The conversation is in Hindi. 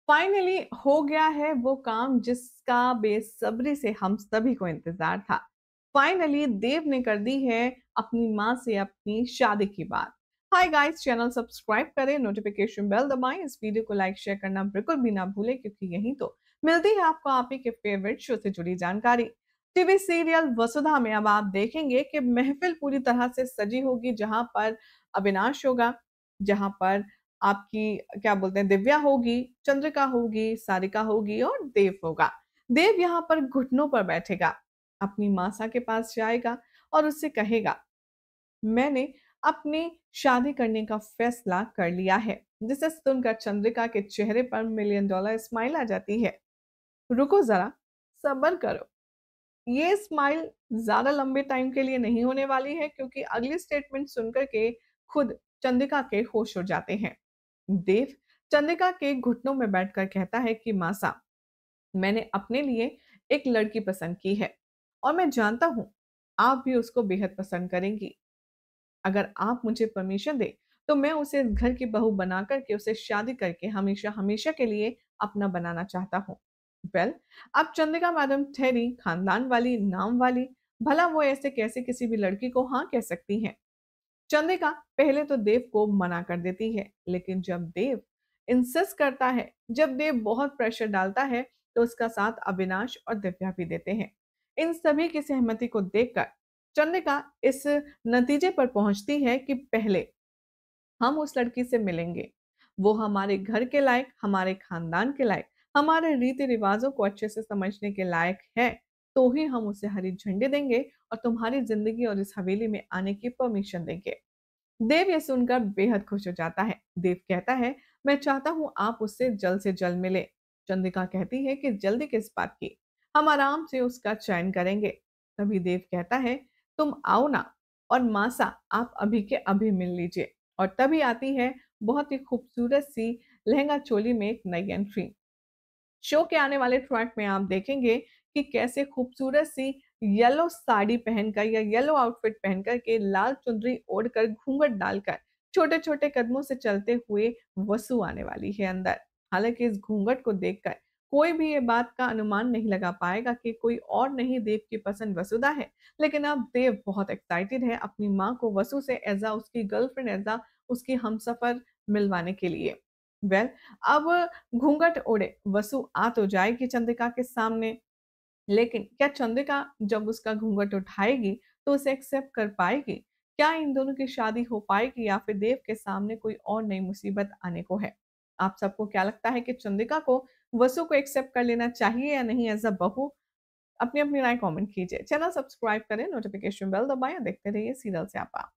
फाइनली हो गया है वो काम जिसका बेसब्री से हम सभी को इंतजार था। फाइनली देव ने कर दी है अपनी माँ से अपनी शादी की बात। हाय गाइस, चैनल सब्सक्राइब करें, नोटिफिकेशन बेल दबाएं, इस वीडियो को लाइक शेयर करना बिल्कुल भी ना भूलें क्योंकि यही तो मिलती है आपको आप ही के फेवरेट शो से जुड़ी जानकारी। टीवी सीरियल वसुधा में अब आप देखेंगे कि महफिल पूरी तरह से सजी होगी, जहां पर अविनाश होगा, जहां पर आपकी क्या बोलते हैं दिव्या होगी, चंद्रिका होगी, सारिका होगी और देव होगा। देव यहाँ पर घुटनों पर बैठेगा, अपनी मासा के पास जाएगा और उससे कहेगा, मैंने अपनी शादी करने का फैसला कर लिया है। जिसे सुनकर चंद्रिका के चेहरे पर मिलियन डॉलर स्माइल आ जाती है। रुको जरा, सब्र करो। ये स्माइल ज्यादा लंबे टाइम के लिए नहीं होने वाली है क्योंकि अगली स्टेटमेंट सुनकर के खुद चंद्रिका के होश उड़ जाते हैं। देव चंद्रिका के घुटनों में बैठकर कहता है कि मासा, मैंने अपने लिए एक लड़की पसंद की है और मैं जानता हूं आप भी उसको बेहद पसंद करेंगी। अगर आप मुझे परमिशन दे तो मैं उसे इस घर की बहू बना करके उसे शादी करके हमेशा हमेशा के लिए अपना बनाना चाहता हूँ। वेल, अब चंद्रिका मैडम ठहरी खानदान वाली, नाम वाली, भला वो ऐसे कैसे किसी भी लड़की को हाँ कह सकती हैं। चंद्रिका पहले तो देव को मना कर देती है, लेकिन जब देव इंसिस्ट करता है, जब देव बहुत प्रेशर डालता है, तो उसका साथ अविनाश और दिव्या भी देते हैं। इन सभी की सहमति को देखकर चंद्रिका इस नतीजे पर पहुंचती है कि पहले हम उस लड़की से मिलेंगे। वो हमारे घर के लायक, हमारे खानदान के लायक, हमारे रीति रिवाजों को अच्छे से समझने के लायक है, तो ही हम उसे हरी झंडी देंगे और तुम्हारी जिंदगी और इस हवेली में आने की परमिशन देंगे। देव ये सुनकर बेहद खुश हो जाता है। देव कहता है, मैं चाहता हूँ आप उससे जल्द से जल्द मिले। चंद्रिका कहती है कि जल्दी किस बात की, हम आराम से उसका चयन करेंगे। तभी देव कहता है, तुम आओ ना, और मासा आप अभी के अभी मिल लीजिए। और तभी आती है बहुत ही खूबसूरत सी लहंगा चोली में एक नई एंट्री। शो के आने वाले ट्रैक में आप देखेंगे कि कैसे खूबसूरत सी येलो साड़ी पहनकर या येलो आउटफिट पहनकर के लाल चुनरी ओढ़कर घूंघट डालकर छोटे छोटे कदमों से चलते हुए वसु आने वाली है अंदर। हालांकि इस घूंघट को देखकर कोई भी ये बात का अनुमान नहीं लगा पाएगा कि कोई और नहीं देव की पसंद वसुधा है। लेकिन अब देव बहुत एक्साइटेड है अपनी माँ को वसु से एजा उसकी गर्लफ्रेंड, एजा उसकी हमसफर मिलवाने के लिए। वेल, अब घूंघट ओढ़े वसु आ तो जाएगी चंद्रिका के सामने, लेकिन क्या चंद्रिका जब उसका घूंघट उठाएगी तो उसे एक्सेप्ट कर पाएगी? क्या इन दोनों की शादी हो पाएगी या फिर देव के सामने कोई और नई मुसीबत आने को है? आप सबको क्या लगता है कि चंद्रिका को वसु को एक्सेप्ट कर लेना चाहिए या नहीं एज अ बहू? अपनी अपनी राय कमेंट कीजिए। चैनल सब्सक्राइब करें, नोटिफिकेशन बेल दबाएं, देखते रहिए सीरियल से आपा।